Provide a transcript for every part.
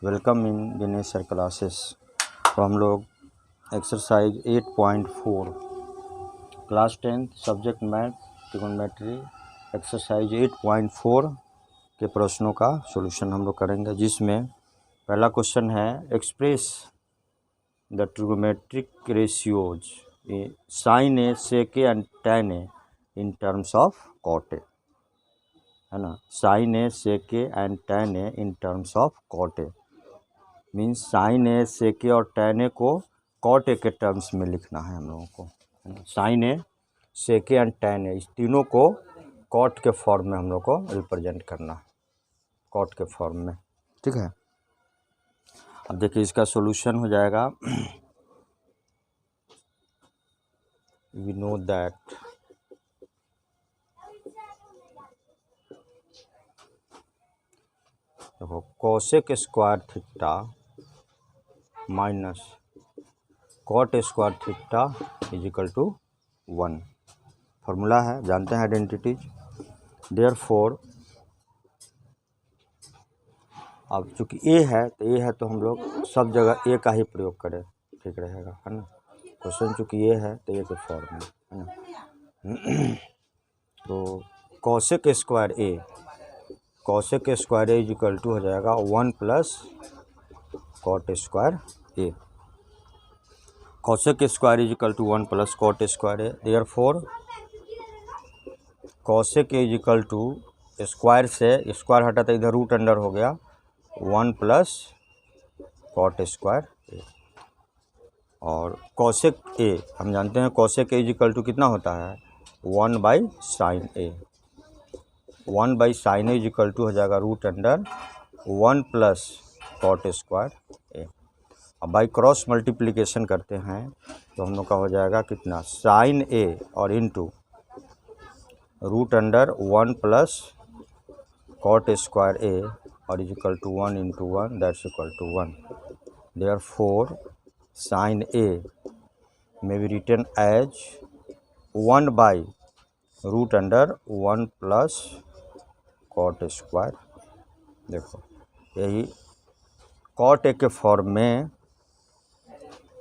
Welcome in Dinesh sir classes. तो हम लोग exercise 8.4 class 10 subject math trigonometry exercise 8.4 के प्रश्नों का सॉल्यूशन हम लोग करेंगे, जिसमें पहला क्वेश्चन है express the trigonometric ratios sine A sec A and tan A in terms of cot A, है ना। Sine A sec A and tan A in terms of cot A means sine A sec A और tan ए को cot A के terms में लिखना है हम लोगों को। Sine A sec A and tan A इस तीनों को कॉट के फॉर्म में हम लोग को रिप्रेजेंट करना है, कॉट के फॉर्म में, ठीक है। अब देखिए इसका सॉल्यूशन हो जाएगा। वी नो दैट देखो cosec square theta minus cot square theta is equal to 1 formula है, जानते हैं आइडेंटिटीज। देयरफॉर अब चूँकि ए है तो हम लोग सब जगह ए का ही प्रयोग करें, ठीक रहेगा, है ना। क्वेश्चन चूँकि ए है तो ए के फॉर्म में, है ना। तो cosec square A is equal to हो जाएगा 1 plus cot square a. Cosec square is equal to 1 plus cot square a. Therefore cosec is equal to square से स्क्वायर हटा तो इधर रूट अंडर हो गया 1 प्लस कॉट स्क्वायर ए। और cosec ए हम जानते हैं, cosec A is equal to कितना होता है 1 by sine A. 1 by sine A is equal to हो जाएगा root under 1 plus cot square A. अब बाई क्रॉस मल्टीप्लिकेशन करते हैं तो हम लोग का हो जाएगा कितना साइन ए और into root under 1 plus cot square A और is equal to 1 into 1 that's equal to 1। Therefore sine A may be written as 1 by root under 1 plus cot square. देखो यही कॉट ए के form में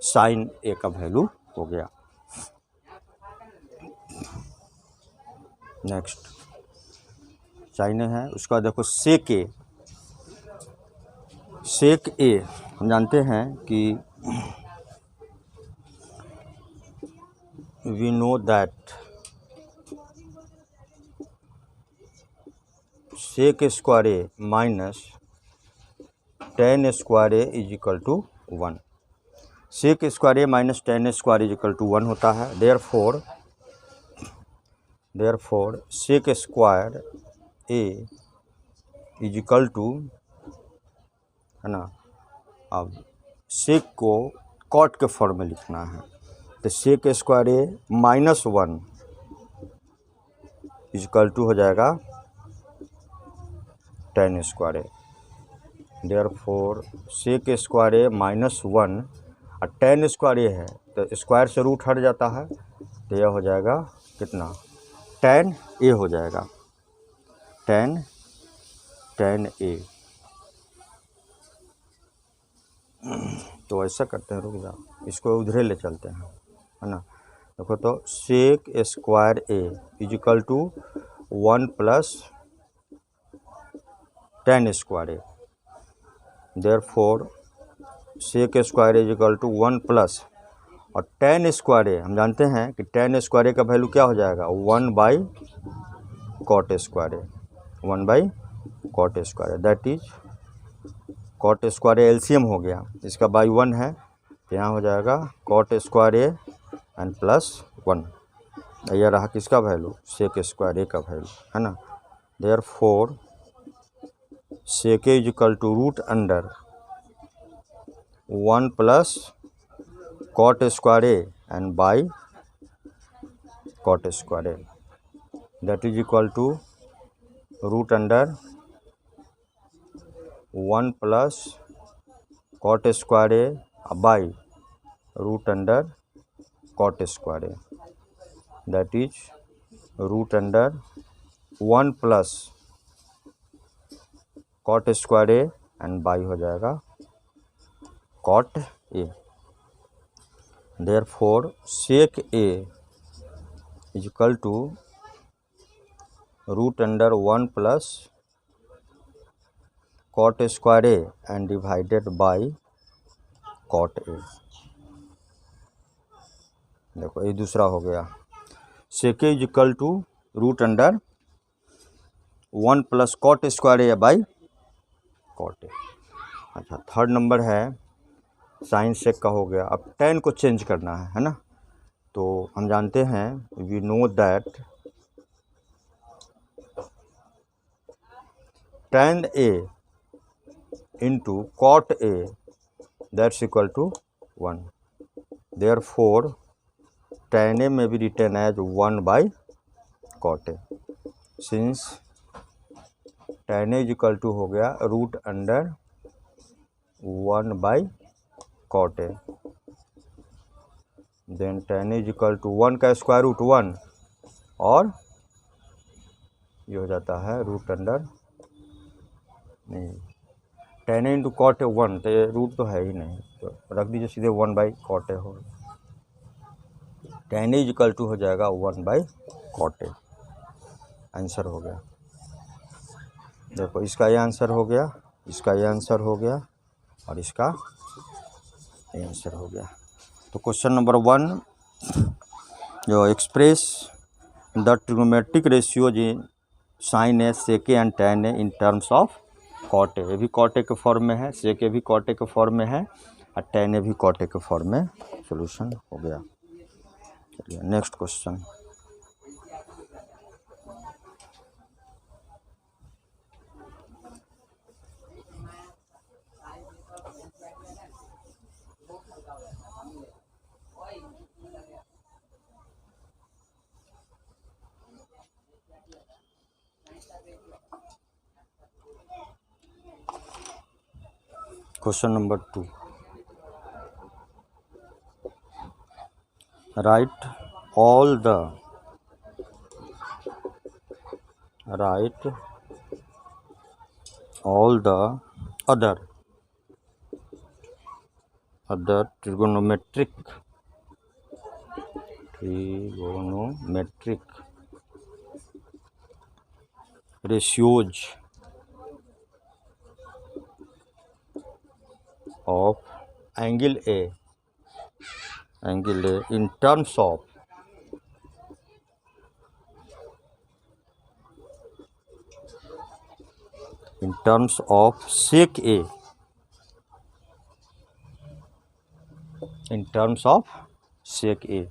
sign ए का value हो गया। Next sign ए है, उसका देखो सेक ए हम जानते हैं कि we know that sec square A minus tan square A is equal to 1। Sec square A minus tan square is equal to 1 होता है। Therefore sec square A is equal to, है ना। अब सेक को कॉट के फॉर्म में लिखना है तो sec square A minus 1 is equal to हो जाएगा tan square a. Therefore sec square A minus 1 और टेन स्क्वायर ए है तो स्क्वायर से रूट हट जाता है तो यह हो जाएगा कितना टेन ए हो जाएगा, टेन ए। तो ऐसा करते हैं, रुक जाओ इसको उधरे ले चलते हैं, है ना। देखो तो sec square A is equal to 1 plus tan square a. Therefore sec square is equal to 1 plus और टेन स्क्वायर ए हम जानते हैं कि टेन स्क्वायर ए का वैल्यू क्या हो जाएगा 1 by cot square A, 1 by cot square A. That is cot square a LCM हो गया, इसका बाई 1 है तो यहाँ हो जाएगा cot square A and plus 1। यह रहा किसका वैल्यू सेक स्क्वायर ए का वैल्यू, है ना। Therefore sec a is equal to root under 1 plus cot square A and by cot square A, that is equal to root under 1 plus cot square A by root under cot square A, that is root under 1 plus cot square A and by हो जाएगा cot a. Therefore sec a is equal to root under 1 plus cot square A and divided by cot A. देखो ये दूसरा हो गया, sec is equal to root under 1 plus cot square A by cot A. अच्छा, third number है sine sec का हो गया। अब टेन को चेंज करना है ना। तो हम जानते हैं, we know that tan a into cot a that's equal to 1। Therefore tan a में भी return as 1 by cot a. Since tan a is equal to हो गया root under 1 by cot a, then tan a is equal to 1 का square root 1 और ये हो जाता है रूट अंडर, नहीं tan a into cot a 1, तो ये रूट तो है ही नहीं, तो रख दीजिए सीधे 1 बाई कॉट ए हो। tan a is equal to हो जाएगा 1 बाई कॉट ए। आंसर हो गया। देखो इसका ये आंसर हो गया, इसका ये आंसर हो गया और इसका ये आंसर हो गया। तो क्वेश्चन नंबर 1 जो express the trigonometric ratios in sine A, sec A and tan a in terms of cot a. ये भी कॉट ए के फॉर्म में है, सेक ए भी कॉट ए के फॉर्म में है और tan ए भी कॉट ए के फॉर्म में सॉल्यूशन हो गया। चलिए next question. Question number 2, right all the other trigonometric ratios of angle A in terms of sec A,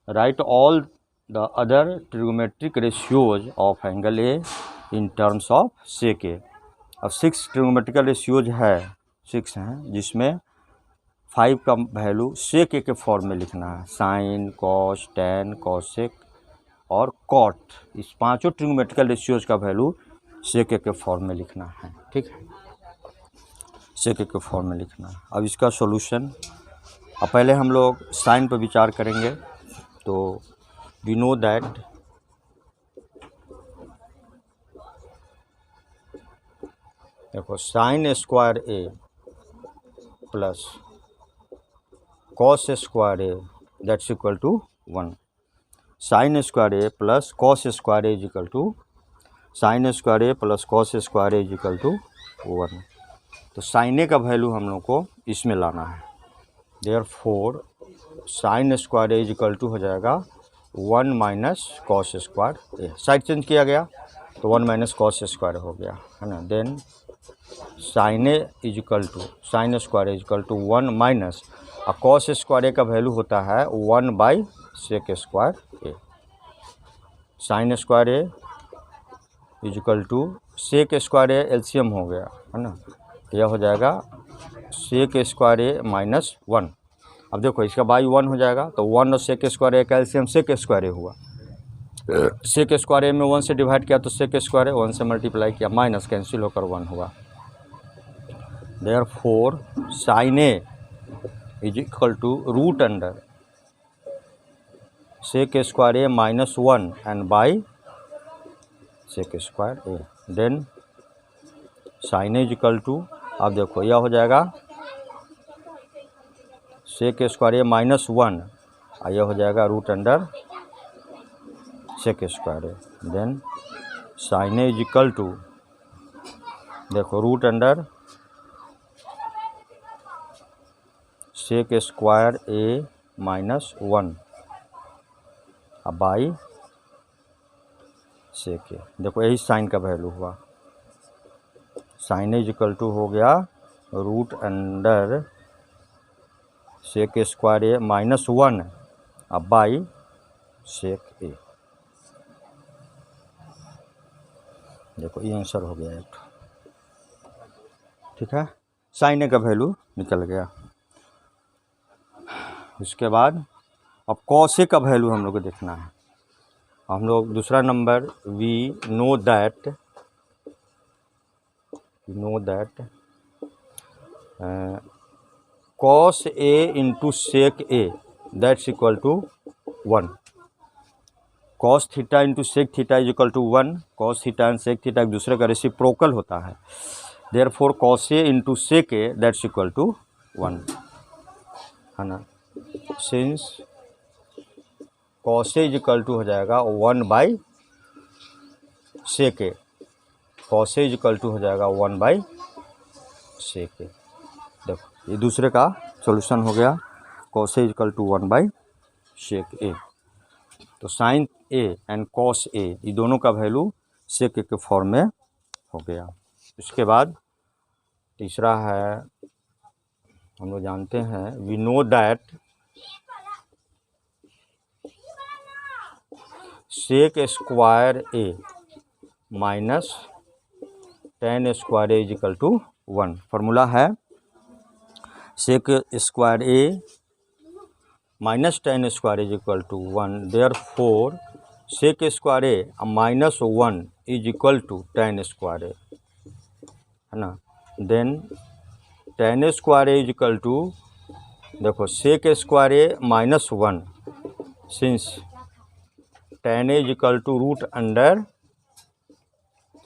write all the other trigonometric ratios of angle A in terms of sec A। अब 6 trigonometrical ratios है, 6 हैं, जिसमें 5 का value सेक ए के form में लिखना है। Sign, cos, tan, cosec और कॉट, इस पांचों ट्रिग्नोमेट्रिकल रेशियोज का वैल्यू सेक ए के फॉर्म में लिखना है। ठीक है, सेक ए के फॉर्म में लिखना है। अब इसका सॉल्यूशन, अब पहले हम लोग साइन पर विचार करेंगे। तो वी नो दैट देखो sine square A plus cos square a that's equal to 1। Sine square A plus cos square A is equal to sine square A plus cos square A is equal to 1। तो sine ए का value हम लोग को इसमें लाना है। Therefore sine square A is equal to हो जाएगा 1 minus cos square a. Side change किया गया तो 1 माइनस कॉस स्क्वायर हो गया, है ना। Then sine A is equal to sine square is equal to 1 minus, और कॉस स्क्वायर ए का वैल्यू होता है 1 by sec square a. Sine square A is equal to sec square a, LCM हो गया, है ना। यह हो जाएगा सेक स्क्वायर ए माइनस 1। अब देखो इसका बाई 1 हो जाएगा, तो 1 और सेक स्क्वायर ए का एलसीएम सेक स्क्वायर ए हुआ। सेक स्क्वायर ए में 1 से डिवाइड किया तो सेक स्क्वायर ए, 1 से मल्टीप्लाई किया, माइनस कैंसिल होकर 1 हुआ। Therefore sine A is equal to root under sec square A minus 1 and by sec square A. Then sine A is equal to, अब देखो यह हो जाएगा सेक स्क्वायर ए माइनस 1 और यह हो जाएगा root under sec square A. Then sine A is equal to, देखो root under sec square A minus 1 by sec A. देखो यही साइन का वैल्यू हुआ, sine A is equal to हो गया root under sec square A minus 1 by sec A. देखो ये answer हो गया एक, ठीक है। साइन ए का वैल्यू निकल गया। उसके बाद अब कॉस ए का वैल्यू हम लोग को देखना है। हम लोग दूसरा number we know that cos a into sec a that's equal to 1। Cos theta into sec theta is equal to 1। Cos theta and sec theta एक दूसरे का रेसिप्रोकल होता है, therefore cos a into sec a that's equal to 1, है ना। Since cos A is equal to हो जाएगा 1 by sec a, cos A is equal to हो जाएगा 1 बाई सेक ए। देखो ये दूसरे का सॉल्यूशन हो गया, cos A is equal to 1 by sec A. तो sine A and cos A ये दोनों का वैल्यू सेक ए के फॉर्म में हो गया। उसके बाद तीसरा है, हम लोग जानते हैं we know that sec square A minus tan square A is equal to 1। Formula है sec square A minus tan square is equal to 1, therefore sec square A minus 1 is equal to tan square A, है ना। Then tan square A is equal to, देखो sec square A minus 1, since tan A is equal to root under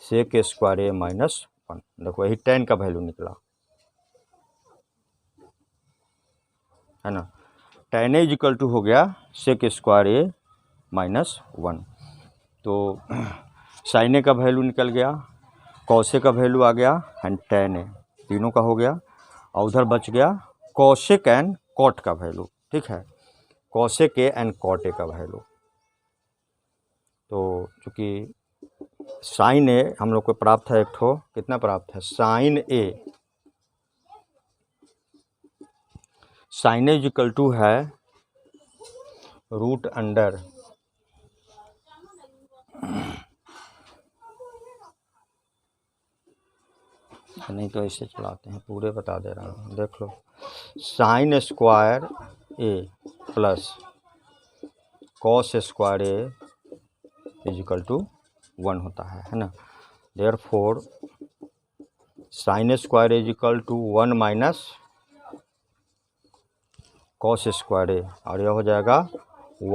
sec square A minus 1। देखो यही tan का value निकला, है ना। Tan A is equal to हो गया सेक स्क्वायर ए minus 1। तो साइन ए का वैल्यू निकल गया, कॉस ए का वैल्यू आ गया एंड टेन ए, तीनों का हो गया। और उधर बच गया कॉसेक एंड कॉट का वैल्यू, ठीक है, cosec a and cot a का वैल्यू। तो चूँकि साइन ए हम लोग को प्राप्त है एक ठो, कितना प्राप्त है, sine A is equal to है रूट अंडर नहीं तो ऐसे चलाते हैं, पूरे बता दे रहा हूँ, देख लो। Sine square A plus cos square A is equal to 1 होता है ना। Therefore sine square is equal to 1 minus cos square A, और यह हो जाएगा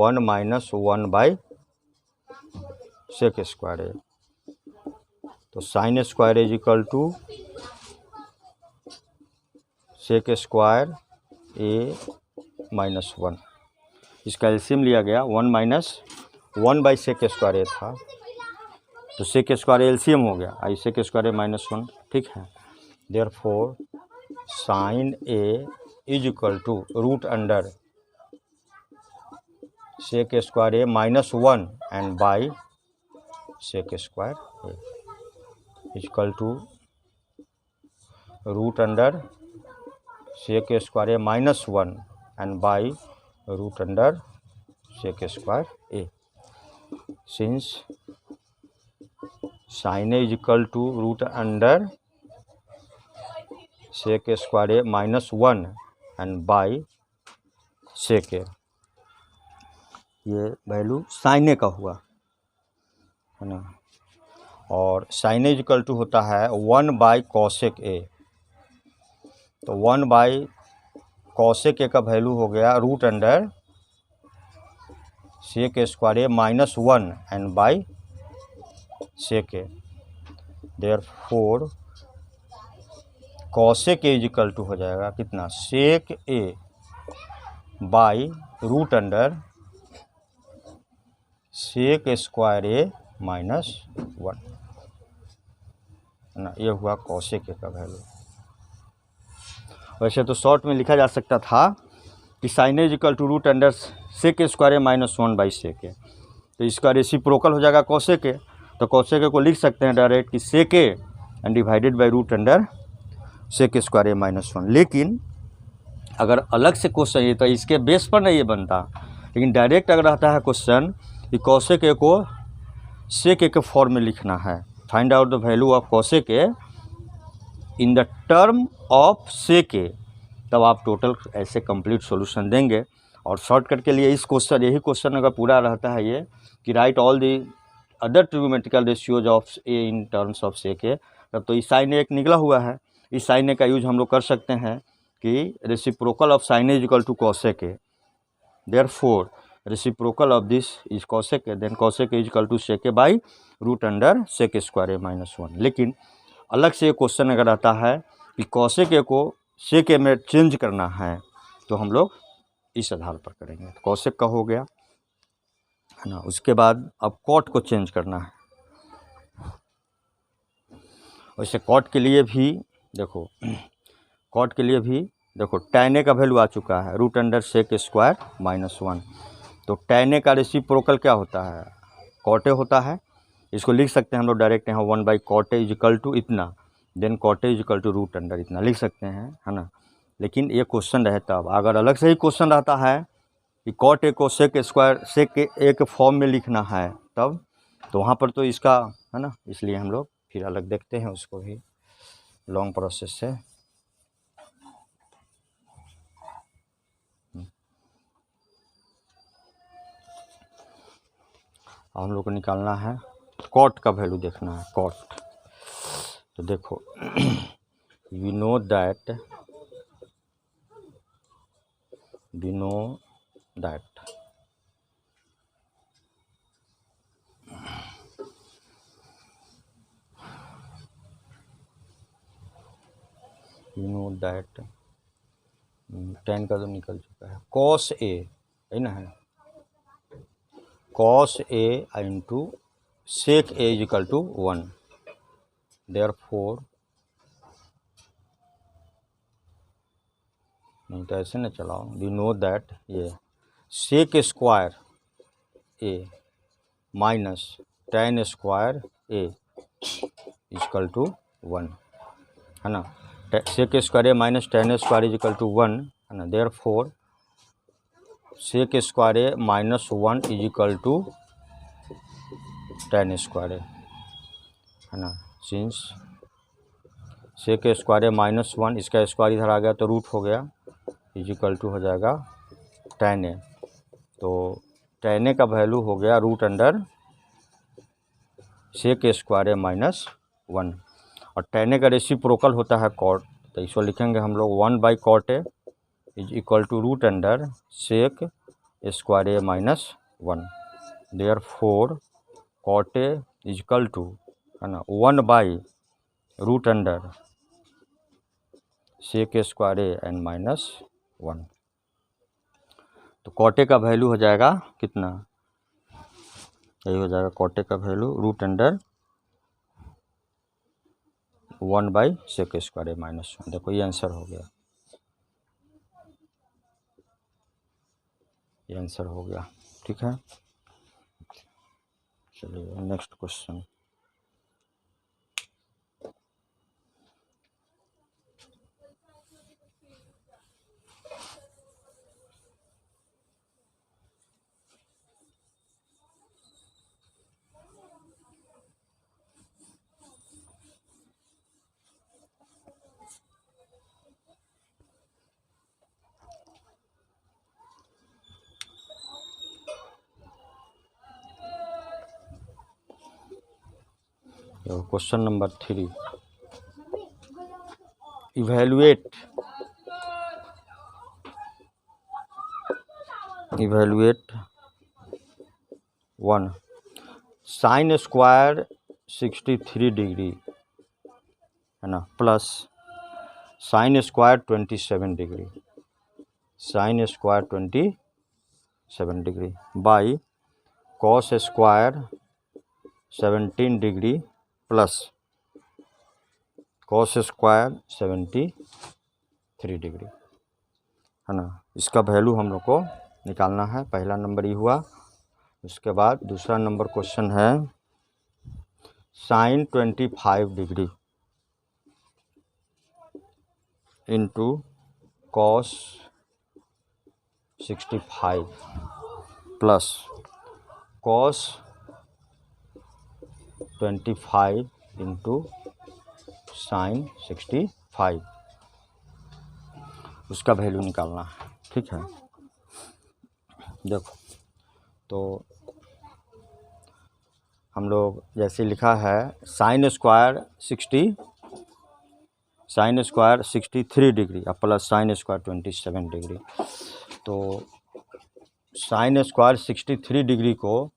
1 minus 1 by sec square A. तो sine square is equal to sec square A minus 1, इसका LCM लिया गया 1 minus 1 by sec square A था, तो सेक स्क्वायर एलसीएम हो गया, आई सेक स्क्वायर ए माइनस 1, ठीक है। Therefore sine A is equal to root under sec square A minus 1 and by sec square A is equal to root under sec square A minus 1 and by root under sec square A. Since sine A is equal to root under sec square A minus 1 and by sec A, ये value sign ए का हुआ, है ना। और sign A equal to होता है 1 by cosec ए, तो 1 by cosec ए का वैल्यू हो गया root under sec square A minus 1 and by sec A. Therefore cosec A is equal to हो जाएगा कितना, sec A by root under sec square A minus 1 ना, ये हुआ कॉसेक ए का वैल्यू। वैसे तो शॉर्ट में लिखा जा सकता था कि sine A equal to root under sec square A minus 1 by sec A, तो इसका रेसिप्रोकल हो जाएगा कॉसेक ए। तो कॉसेक ए को लिख सकते हैं डायरेक्ट कि sec A and divided by root under sec square A minus 1। लेकिन अगर अलग से क्वेश्चन ये तो इसके बेस पर नहीं ये बनता, लेकिन डायरेक्ट अगर रहता है क्वेश्चन कि कॉसेक ए को सेक ए के फॉर्म में लिखना है, find out the value of cosec A in the term of sec A, तब आप टोटल ऐसे कंप्लीट सॉल्यूशन देंगे। और शॉर्टकट के लिए इस क्वेश्चन, यही क्वेश्चन अगर पूरा रहता है ये कि write all the other trigonometrical ratios of A in terms of sec A, तब तो इस साइन ए एक निकला हुआ है। इस साइन ए का यूज हम लोग कर सकते हैं कि reciprocal of sine A is equal to cosec a, therefore reciprocal of this is cosec a, then cosec A is equal to sec A by root under sec square A minus 1। लेकिन अलग से question अगर आता है कि cosec ए को सेक ए में change करना है, तो हम लोग इस आधार पर करेंगे। तो कॉसेक का हो गया है ना। उसके बाद अब कॉट को चेंज करना है। वैसे कॉट के लिए भी देखो, कॉट के लिए भी देखो tan ए का वैल्यू आ चुका है root under sec square minus 1। तो tan ए का रेसिप्रोकल क्या होता है, कॉट ए होता है। इसको लिख सकते हैं हम लोग डायरेक्ट यहाँ 1 by cot A is equal to इतना, then cot A is equal to root under इतना लिख सकते हैं, है ना। लेकिन ये क्वेश्चन रहता, अब अगर अलग से ही क्वेश्चन रहता है कि कॉट ए को सेक स्क्वायर सेक ए के फॉर्म में लिखना है, तब तो वहाँ पर तो इसका है ना, इसलिए हम लोग फिर अलग देखते हैं उसको भी लॉन्ग प्रोसेस से। हम लोग को निकालना है कॉट का वैल्यू देखना है, कॉट। तो देखो we know that we know that tan का तो निकल चुका है, cos a है ना, है cos a into sec a is equal to 1, देयरफॉर नहीं तो ऐसे ना चलाओ, वी नो दैट ये sec square A minus tan square A is equal to 1 है ना। Sec square A minus tan square is equal to 1 है ना, therefore sec square A minus 1 is equal to tan square A है ना। सिंस सेक स्क्वायर ए minus 1, इसका square इधर आ गया तो रूट हो गया, इजिकल टू हो जाएगा tan ए। तो tan ए का वैल्यू हो गया रूट अंडर सेक स्क्वायर ए माइनस 1, और tan ए का रेसिप्रोकल होता है कॉट, तो इसको लिखेंगे हम लोग 1 by cot A is equal to root under sec square A minus 1, therefore cot a is equal to है ना 1 by root under sec square a an minus 1। तो कॉटे का वैल्यू हो जाएगा कितना, यही हो जाएगा कॉटे का value root under 1 by sec square A minus 1। देखो ये आंसर हो गया, ये आंसर हो गया, ठीक है। चलिए next question. Question number 3, evaluate 1 sine square 63 degree है ना, plus sine square 27 degree. Sine square 27 degree by cos square 17 degree plus cos square 73 degree, है ना। इसका वैल्यू हम लोग को निकालना है। पहला नंबर ये हुआ। उसके बाद दूसरा नंबर क्वेश्चन है sine 25 degree into cos 65 plus cos 25 into sine 65, उसका वैल्यू निकालना है। ठीक है, देखो तो हम लोग जैसे लिखा है साइन स्क्वायर 63 डिग्री और प्लस साइन स्क्वायर 27 डिग्री। तो साइन स्क्वायर 63 डिग्री को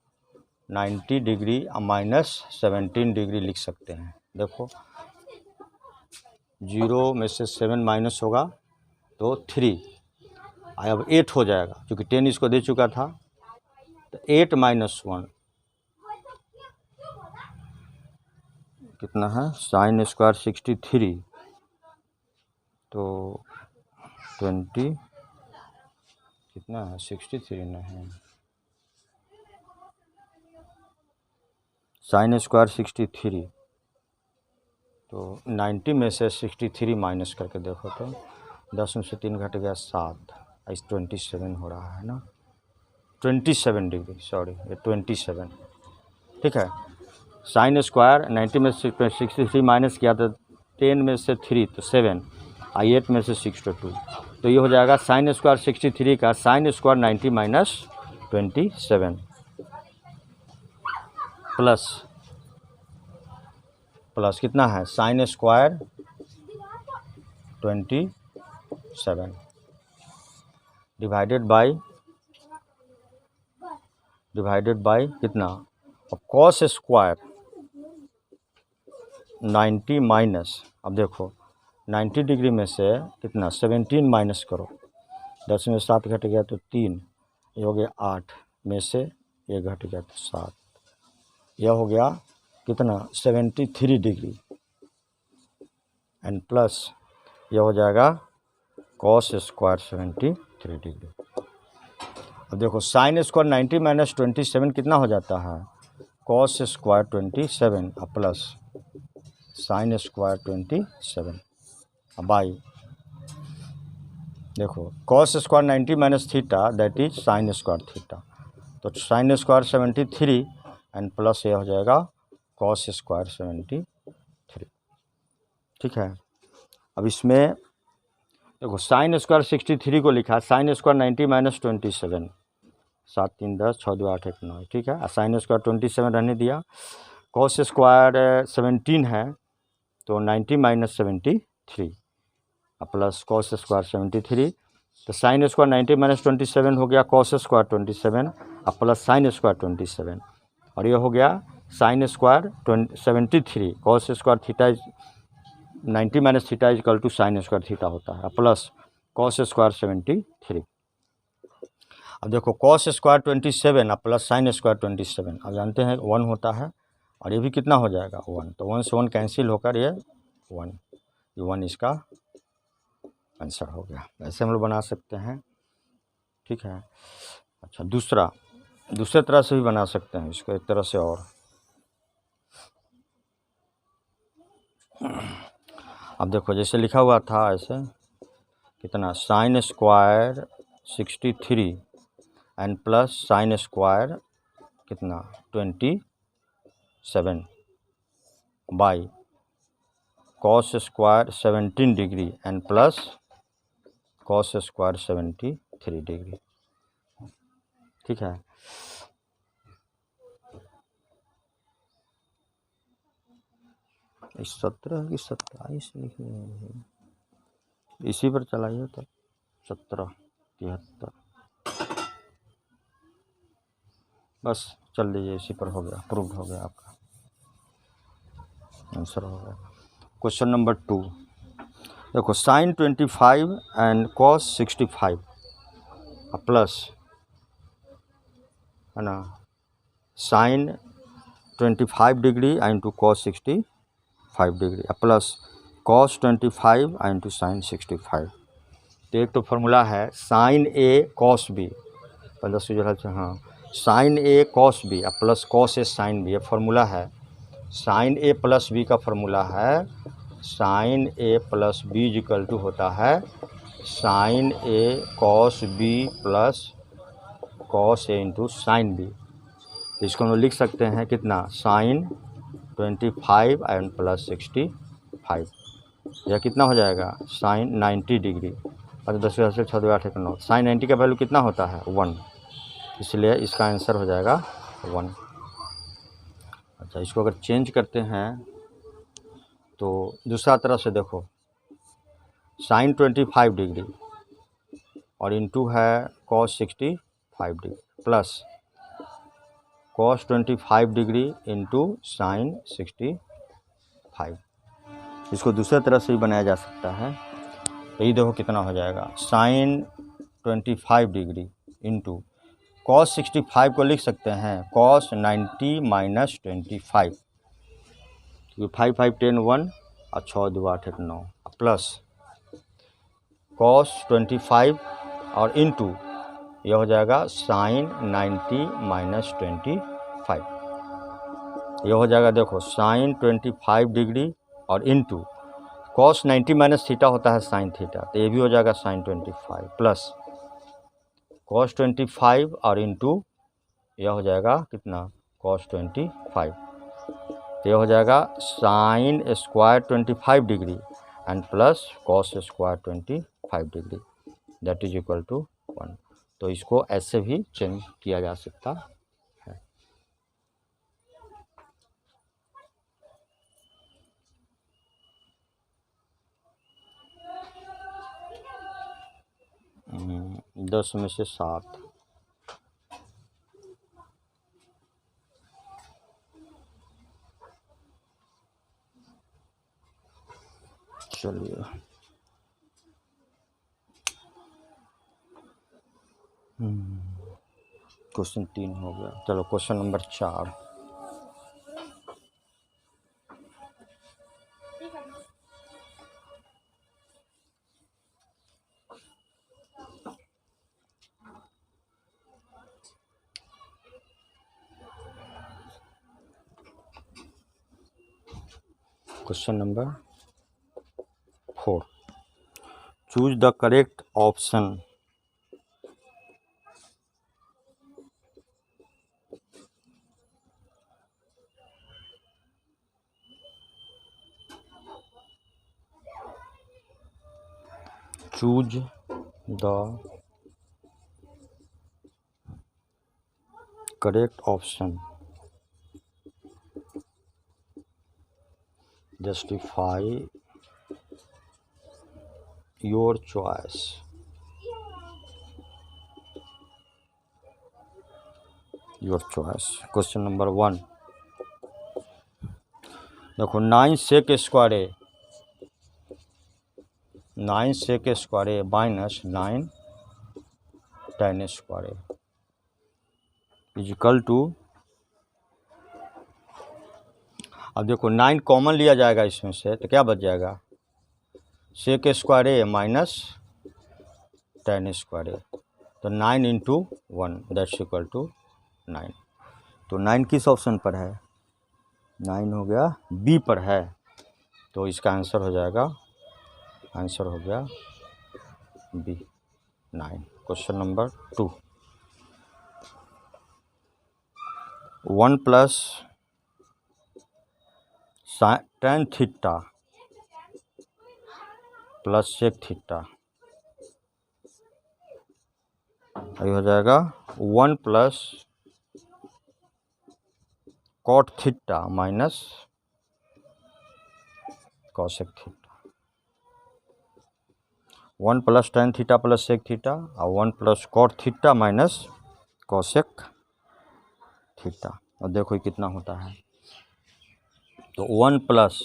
90 डिग्री माइनस 17 डिग्री लिख सकते हैं। देखो 0 में से 7 माइनस होगा तो 3, अब 8 हो जाएगा क्योंकि 10 इसको दे चुका था। तो 8 माइनस 1 कितना है, साइन स्क्वायर 63 तो 20 कितना है, 63 नहीं, साइन स्क्वायर 63 तो 90 में से 63 माइनस करके देखो तो 10 में से 3 घट गया 7, इस 27 हो रहा है ना, 27 डिग्री, सॉरी ये 27। ठीक है, साइन स्क्वायर 90 में से 63 माइनस किया तो 10 में से 3 तो 7, 8 में से 6 तो 2, तो ये हो जाएगा साइन स्क्वायर 63 का साइन स्क्वायर 90 माइनस 27 प्लस कितना है, साइन स्क्वायर 27 डिवाइडेड बाय कितना, और कॉस स्क्वायर 90 माइनस, अब देखो 90 डिग्री में से कितना 17 माइनस करो, 10 में 7 घट गया तो 3, ये हो गया 8 में से ये घट गया तो 7, यह हो गया कितना 73 डिग्री एंड प्लस यह हो जाएगा कॉस स्क्वायर 73 डिग्री। अब देखो साइन स्क्वायर 90 माइनस 27 कितना हो जाता है, कॉस स्क्वायर 27 और प्लस साइन स्क्वायर 27 बाई, देखो cos square 90 minus theta that is sine square theta, तो साइन स्क्वायर 73 एंड प्लस ये हो जाएगा कॉस स्क्वायर 73। ठीक है, अब इसमें देखो साइन स्क्वायर 63 को लिखा, साइन स्क्वायर 90 माइनस 27, 7 3 10 6 2 8 1 9, ठीक है, और साइन स्क्वायर 27 रहने दिया, कॉस स्क्वायर 17 है तो 90 माइनस 73 प्लस कॉस स्क्वायर 73, तो साइन स्क्वायर 90 माइनस 27 हो गया कॉस स्क्वायर 27 और प्लस साइन स्क्वायर 27, और ये हो गया sine square 73 cos square theta 90 minus theta equal to sine square theta होता है प्लस कॉस स्क्वायर 73। अब देखो कॉस स्क्वायर 27 और प्लस साइन स्क्वायर 27, अब जानते हैं 1 होता है, और ये भी कितना हो जाएगा 1, तो 1 से 1 कैंसिल होकर ये 1 इसका आंसर हो गया। ऐसे हम लोग बना सकते हैं। ठीक है, अच्छा दूसरे तरह से भी बना सकते हैं इसको, एक तरह से और। अब देखो जैसे लिखा हुआ था ऐसे कितना, sine square 63 and plus sine square कितना 27 by cos square 17 degree and plus cos square 73 degree. ठीक है, इस 17 की 27 लिखनी है, इसी पर चलाइए तो 17 73 बस चल लीजिए, इसी पर हो गया, प्रूव्ड हो गया, आपका आंसर हो गया। क्वेश्चन नंबर 2 देखो, साइन 25 एंड कॉस 65 प्लस है ना sine 25 degree into cos 65 degree plus cos 25 into sine 65। तो एक तो फार्मूला है साइन ए कॉस बी, पहले से जो है हाँ sine a cos b plus cos a sine b, ये फार्मूला है। साइन ए प्लस बी का फार्मूला है sine a plus b equal to होता है sine a cos b plus cos a into sine b. तो इसको हम लोग लिख सकते हैं कितना साइन 25 एंड प्लस 65, यह कितना हो जाएगा साइन 90 डिग्री। और 10 से 6 8 1 9 साइन 90 का वैल्यू कितना होता है 1, इसलिए इसका आंसर हो जाएगा 1। अच्छा, इसको अगर चेंज करते हैं तो दूसरा तरफ से देखो साइन 25 डिग्री और इंटू है cos 65 degree plus cos 25 degree into sine 65। इसको दूसरे तरफ से भी बनाया जा सकता है। तो ये देखो कितना हो जाएगा साइन 25 डिग्री इंटू कॉस 65 को लिख सकते हैं कॉस 90 माइनस 25, क्योंकि 5 5 10 1 और 6 2 8 1 9 प्लस कॉस 25 और इंटू यह हो जाएगा साइन 90 माइनस 25, यह हो जाएगा देखो साइन 25 डिग्री और इंटू कॉस 90 माइनस थीटा होता है साइन थीटा, तो ये भी हो जाएगा साइन 25 प्लस कॉस 25 और इंटू यह हो जाएगा कितना कॉस 25, तो यह हो जाएगा sine square 25 degree and plus cos square 25 degree that is equal to 1। तो इसको ऐसे भी चेंज किया जा सकता है। दस में से 7। चलिए क्वेश्चन 3 हो गया। चलो question number 4। Question number 4, choose the correct option choose the correct option, justify your choice। your choice। Question number 1 देखो 9 sec square a 9 sec square A minus 9 tan square a is equal to, अब देखो 9 common लिया जाएगा इसमें से तो क्या बच जाएगा सेक square A minus tan square A, तो 9 इंटू 1 दैट्स इक्वल टू 9। तो 9 किस ऑप्शन पर है 9 हो गया बी पर है, तो इसका आंसर हो जाएगा आंसर हो गया b 9। Question number 2 1 plus tan theta plus sec theta, ये हो जाएगा 1 plus cot theta minus cosec theta, 1 plus tan theta plus sec theta और 1 plus cot theta minus cosec theta. और देखो कितना होता है तो 1 प्लस,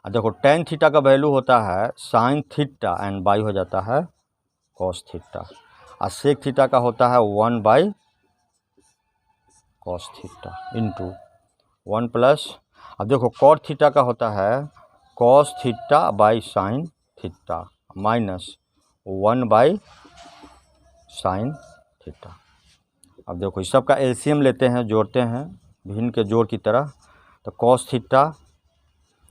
देखो tan थीटा का वैल्यू होता है साइन थीटा एंड बाई हो जाता है कॉस थीटा, और सेक थीटा का होता है 1 / कॉस थीटा इंटू 1 प्लस, अब देखो कॉट थीटा का होता है cos theta / sine theta minus 1 / sine theta. अब देखो इस सब का एलसीएम लेते हैं, जोड़ते हैं भिन्न के जोड़ की तरह। तो कॉस थीटा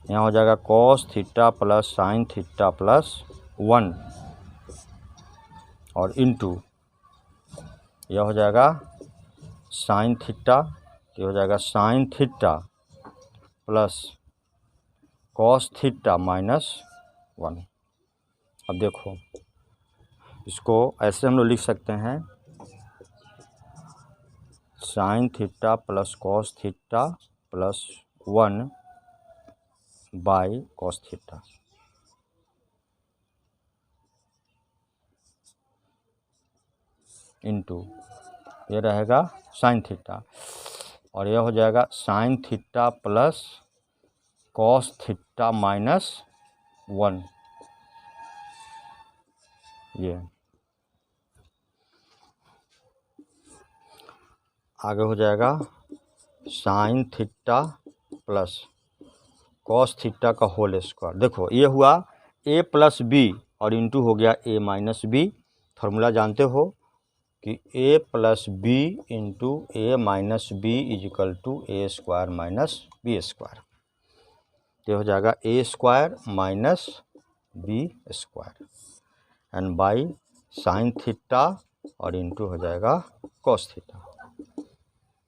यहाँ हो जाएगा cos theta plus sine theta plus 1 और इंटू यह हो जाएगा साइन थीटा, ये हो जाएगा sine theta plus cos theta minus 1। अब देखो इसको ऐसे हम लोग लिख सकते हैं sine theta plus cos theta plus 1 / cos theta into ये रहेगा साइन थीटा और यह हो जाएगा sine theta plus cos theta minus 1। ये आगे हो जाएगा sine theta plus cos theta का होल स्क्वायर। देखो ये हुआ a प्लस बी और इंटू हो गया a माइनस बी। फार्मूला जानते हो कि a plus B into a minus b is equal to a square minus B square. ये हो जाएगा a square minus B square and by sine theta और इंटू हो जाएगा cos theta,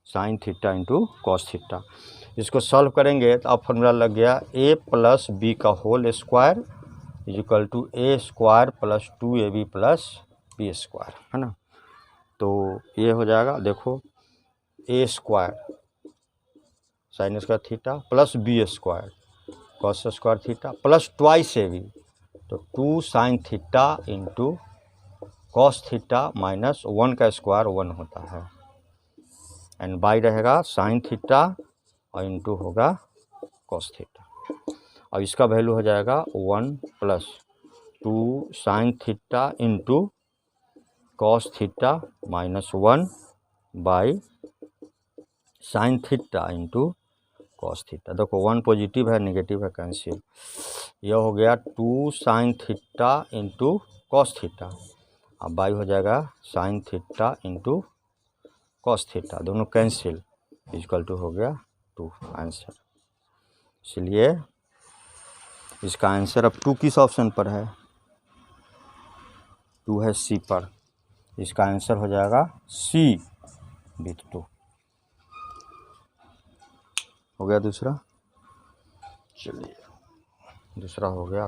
sine theta into cos theta. इसको solve करेंगे तो अब फॉर्मूला लग गया a प्लस बी का whole square is equal to a square plus 2ab plus b square, है ना। तो ये हो जाएगा देखो a square sine square theta plus b square cos square theta plus twice ab, तो 2 sine theta into cos theta minus 1 का square 1 होता है एंड बाई रहेगा साइन थीटा और इंटू होगा कॉस थीटा। और इसका वैल्यू हो जाएगा 1 plus 2 sine theta into cos theta minus 1 by sine theta into cos theta. देखो 1 पॉजिटिव है, नेगेटिव है, कैंसिल। यह हो गया 2 sine theta into cos theta, अब बाई हो जाएगा sign theta into cos theta, दोनों कैंसिल, इक्वल टू हो गया 2 आंसर। इसलिए इसका आंसर अब 2 किस ऑप्शन पर है? 2 है सी पर। इसका आंसर हो जाएगा सी विथ 2। हो गया दूसरा। चलिए दूसरा हो गया।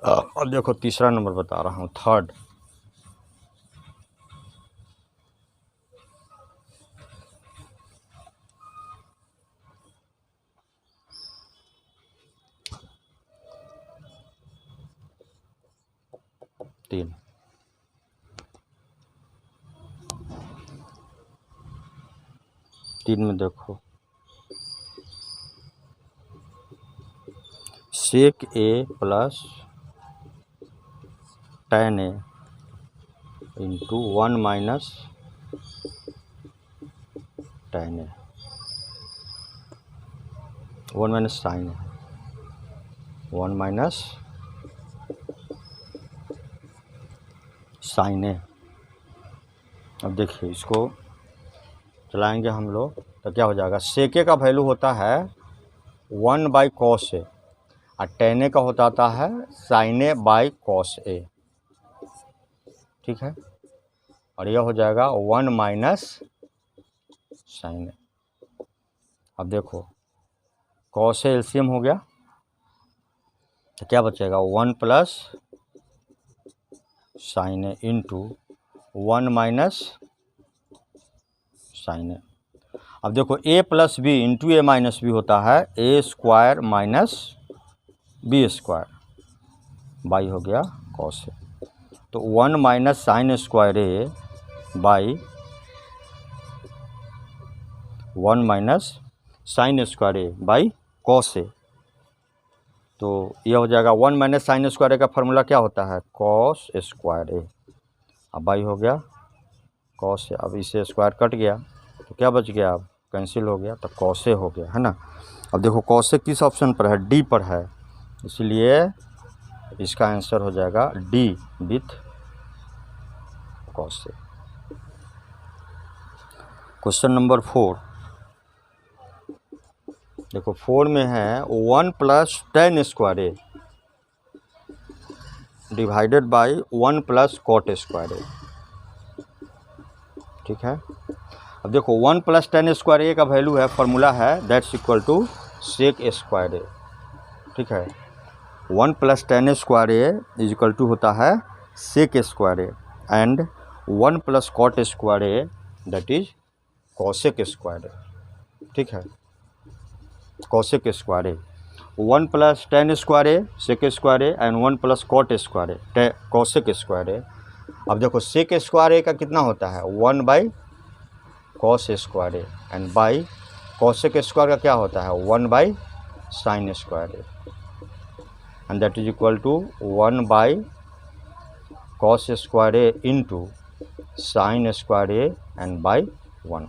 अब देखो तीसरा नंबर बता रहा हूँ, थर्ड। तीन में देखो सेक ए plus tan a into 1 minus tan A, 1 minus sine A, 1 minus sine A. अब देखिए इसको चलाएंगे हम लोग तो क्या हो जाएगा, सेके का वैल्यू होता है 1 बाई कॉस ए और tan ए का होता है साइन ए बाई कॉस ए, ठीक है। और यह हो जाएगा 1 माइनस साइन ए। अब देखो कॉस ए एलसीएम हो गया तो क्या बचेगा, 1 plus sine A into 1 minus sine A. अब देखो a plus B into A minus B होता है a square minus B square by हो गया कॉस ए, तो 1 minus sine square A by 1 minus sine square A by cos A. तो यह हो जाएगा 1 माइनस साइन स्क्वायर ए का फार्मूला क्या होता है, कॉस स्क्वायर ए। अब बाई हो गया कॉस से, अब इसे स्क्वायर कट गया तो क्या बच गया, अब कैंसिल हो गया तो कॉस से हो गया, है ना। अब देखो कॉस से किस ऑप्शन पर है, डी पर है, इसलिए इसका आंसर हो जाएगा डी विथ कॉस से। क्वेश्चन नंबर 4 देखो 4 में है 1 plus tan square A divided by 1 plus cot square A. ठीक है, अब देखो 1 प्लस टेन स्क्वायर ए का वैल्यू है, फार्मूला है that's equal to sec square A. ठीक है, 1 plus tan square A is equal to होता है sec square A and 1 plus cot square A that is cosec square A. ठीक है, cosec square A, 1 plus tan square A sec square A and 1 plus cot square A cosec square A. अब देखो sec square a का कितना होता है 1 by cos square A and by cosec square का क्या होता है 1 by sine square A and that is equal to 1 by cos square A into sine square A and by 1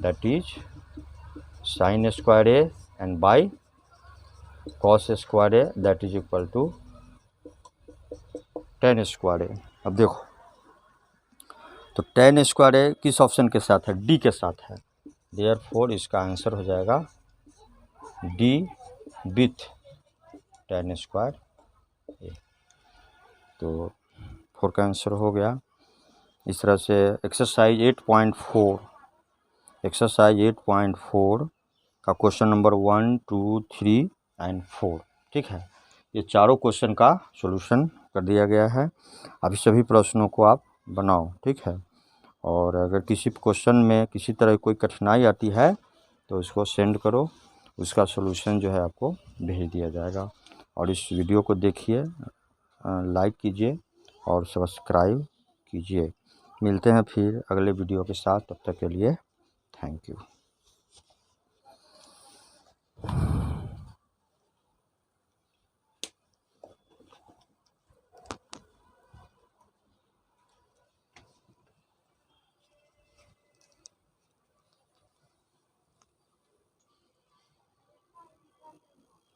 that is sine square A and by cos square A that is equal to tan square A. अब देखो तो ten square ए किस option के साथ है, D के साथ है, देयरफॉर इसका आंसर हो जाएगा D with ten square A. तो 4 का आंसर हो गया। इस तरह से एक्सरसाइज 8.4 का क्वेश्चन नंबर 1, 2, 3 एंड 4। ठीक है, ये चारों क्वेश्चन का सॉल्यूशन कर दिया गया है। अभी सभी प्रश्नों को आप बनाओ। ठीक है, और अगर किसी क्वेश्चन में किसी तरह कोई कठिनाई आती है तो उसको सेंड करो, उसका सॉल्यूशन जो है आपको भेज दिया जाएगा। और इस वीडियो को देखिए, लाइक कीजिए और सब्सक्राइब कीजिए। मिलते हैं फिर अगले वीडियो के साथ, तब तक के लिए थैंक यू।